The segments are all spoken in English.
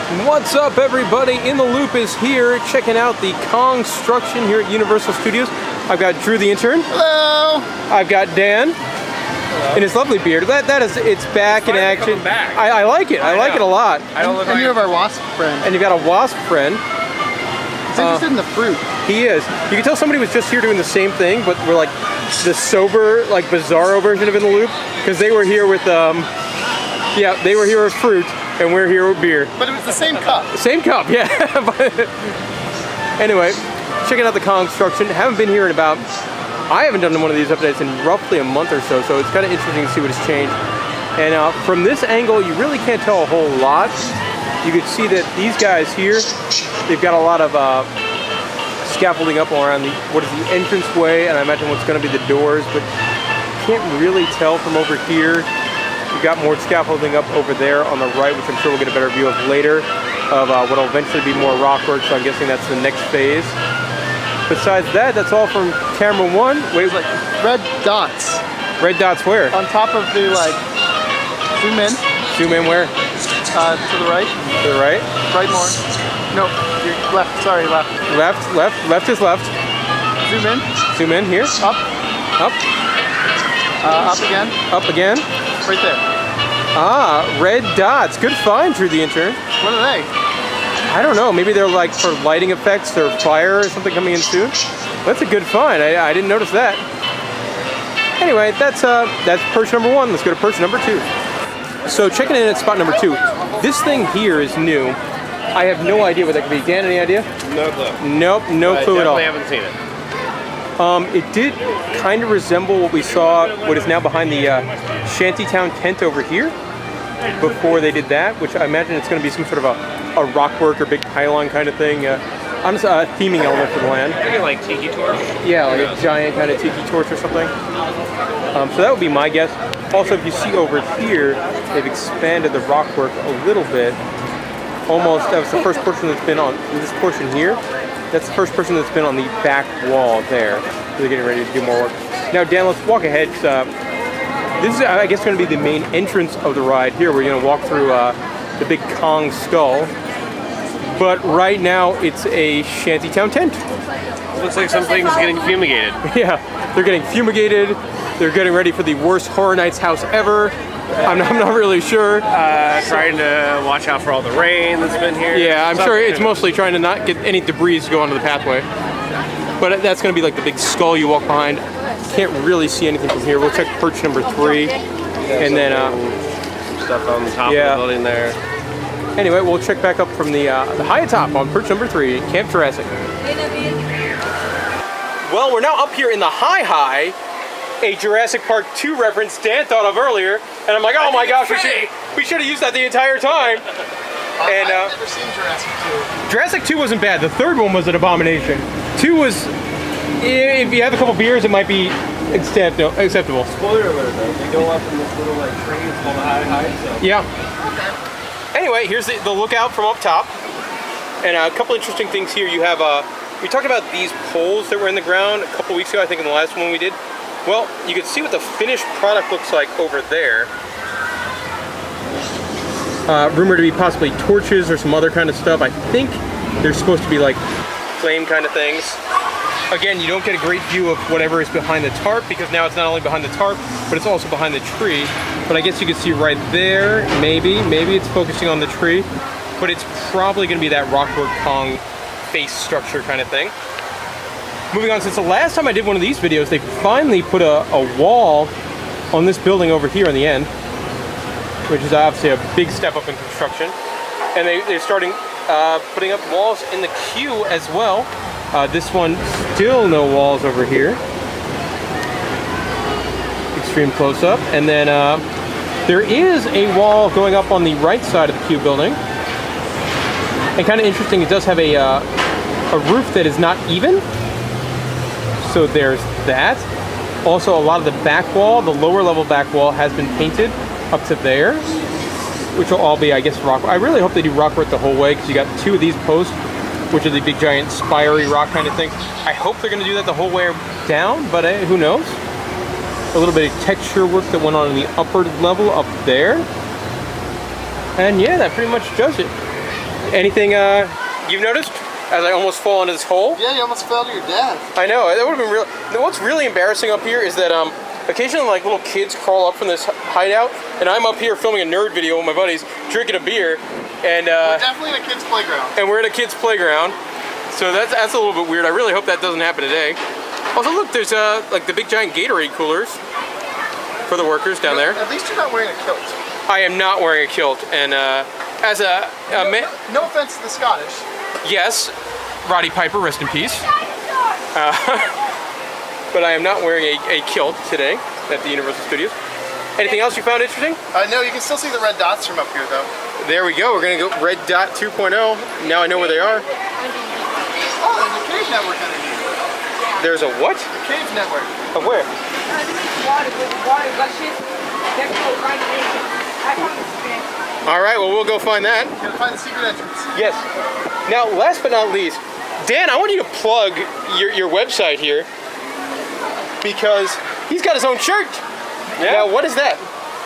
What's up, everybody? In the Loop is here, checking out the Kongstruction here at Universal Studios. I've got Drew the intern. Hello. I've got Dan. Hello. And his lovely beard. It's back in action. Back. I like it. I like it a lot. I don't look and you have our wasp friend. And you got a wasp friend. He's interested in the fruit. He is. You can tell somebody was just here doing the same thing, but we're like the sober, like bizarro version of In the Loop, because they were here with they were here with fruit. And we're here with beer. But it was the same cup. Same cup, yeah. Anyway, checking out the Kongstruction. Haven't been here in I haven't done one of these updates in roughly a month or so, so it's kind of interesting to see what has changed. And from this angle, you really can't tell a whole lot. You can see that these guys here, they've got a lot of scaffolding up around what is the entranceway, and I imagine what's going to be the doors, but can't really tell from over here. We've got more scaffolding up over there on the right, which I'm sure we'll get a better view of later, of what will eventually be more rockwork, so I'm guessing that's the next phase. Besides that, that's all from camera one. Wait, like red dots. Red dots where? On top of the, zoom in. Zoom in where? To the right. To the right? Right more. No, you're left, sorry, left. Left is left. Zoom in. Zoom in, here. Up. Up. Up again. Up again. Right there. Ah, red dots. Good find, Drew the intern. What are they? I don't know. Maybe they're like for lighting effects or fire or something coming in soon. That's a good find. I didn't notice that. Anyway, that's perch number one. Let's go to perch number two. So checking in at spot number two. This thing here is new. I have no idea what that could be. Dan, any idea? No clue. Nope, no clue at all. I haven't seen it. It did kind of resemble what we saw, what is now behind the Shantytown tent over here, before they did that, which I imagine it's going to be some sort of a rockwork or big pylon kind of thing. Honestly, a theming element for the land. Maybe like tiki torch? Yeah, like a giant kind of tiki torch or something. So that would be my guess. Also, if you see over here, they've expanded the rockwork a little bit. Almost, that was the first portion that's been on this portion here. That's the first person that's been on the back wall there. They're getting ready to do more work. Now, Dan, let's walk ahead. This is, I guess, going to be the main entrance of the ride here. We're going to walk through the big Kong skull. But right now, it's a Shantytown tent. Looks like something's getting fumigated. Yeah, they're getting fumigated. They're getting ready for the worst Horror Nights house ever. I'm not really sure. Trying to watch out for all the rain that's been here. Yeah, I'm sure it's mostly trying to not get any debris to go onto the pathway. But that's going to be like the big skull you walk behind. Can't really see anything from here. We'll check perch number 3. And then stuff on the top of the building there. Anyway, we'll check back up from the high top on perch number 3, Camp Jurassic. Well, we're now up here in the high. A Jurassic Park 2 reference Dan thought of earlier, and I'm like, oh my gosh, we should have used that the entire time. And I've never seen Jurassic 2. Jurassic 2 wasn't bad. The third one was an abomination. 2 was, if you have a couple beers, it might be acceptable. Spoiler alert though, they go up in this little tree, it's called a high, so. Yeah. Anyway, here's the lookout from up top. And a couple interesting things here. You have, we talked about these poles that were in the ground a couple weeks ago, I think in the last one we did. Well, you can see what the finished product looks like over there. Rumored to be possibly torches or some other kind of stuff. I think they're supposed to be like flame kind of things. Again, you don't get a great view of whatever is behind the tarp, because now it's not only behind the tarp, but it's also behind the tree. But I guess you can see right there, maybe it's focusing on the tree, but it's probably going to be that rockwork Kong face structure kind of thing. Moving on, since the last time I did one of these videos, they finally put a wall on this building over here on the end, which is obviously a big step up in construction. And they're starting putting up walls in the queue as well. This one, still no walls over here. Extreme close-up. And then there is a wall going up on the right side of the queue building. And kind of interesting, it does have a roof that is not even. So there's that. Also, a lot of the back wall, the lower level back wall, has been painted up to there, which will all be, I guess, rock. I really hope they do rockwork the whole way, because you got 2 of these posts, which are the big giant spiry rock kind of thing. I hope they're going to do that the whole way down, but who knows? A little bit of texture work that went on in the upper level up there. And yeah, that pretty much does it. Anything you've noticed as I almost fall into this hole? Yeah, you almost fell to your death. I know, that would have been real. What's really embarrassing up here is that occasionally like little kids crawl up from this hideout, and I'm up here filming a nerd video with my buddies, drinking a beer, and We're definitely in a kid's playground. we're at a kid's playground. So that's a little bit weird. I really hope that doesn't happen today. Also, look, there's like the big giant Gatorade coolers for the workers down there. At least you're not wearing a kilt. I am not wearing a kilt, and as a man, No offense to the Scottish. yes, Roddy Piper, rest in peace. But I am not wearing a kilt today at the Universal Studios. Anything else you found interesting? No, you can still see the red dots from up here, though. There we go. We're gonna go Red Dot 2.0. Now I know where they are. Oh, there's a cave network underneath. There's a what? A cave network. Of where? All right. Well, we'll go find that. You gotta find the secret entrance. Yes. Now, last but not least, Dan, I want you to plug your website here because he's got his own shirt. Yeah. Now, what is that?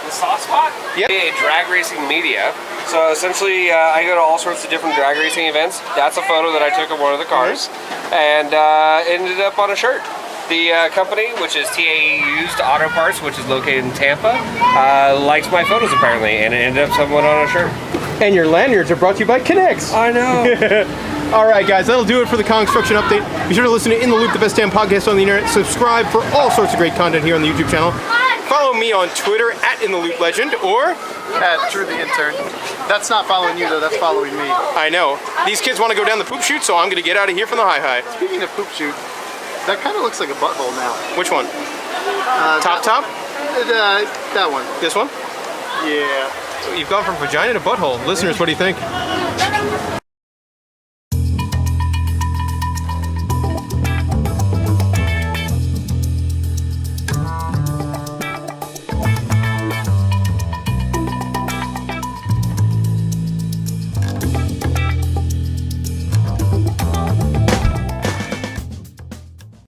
The soft spot? Yep. A drag racing media. So essentially, I go to all sorts of different drag racing events. That's a photo that I took of one of the cars, and ended up on a shirt. The company, which is TAE Used Auto Parts, which is located in Tampa, likes my photos apparently, and it ended up somewhat on a shirt. And your lanyards are brought to you by Kinex. I know. All right, guys, that'll do it for the Car Construction Update. Be sure to listen to In the Loop, the best damn podcast on the internet. Subscribe for all sorts of great content here on the YouTube channel. Follow me on Twitter at In the Loop Legend, or At Drew the Intern. That's not following you, though. That's following me. I know these kids want to go down the poop chute, so I'm going to get out of here from the high. Speaking of poop chute, that kind of looks like a butthole now. Which one? That one. This one? Yeah. You've gone from vagina to butthole. Listeners, what do you think?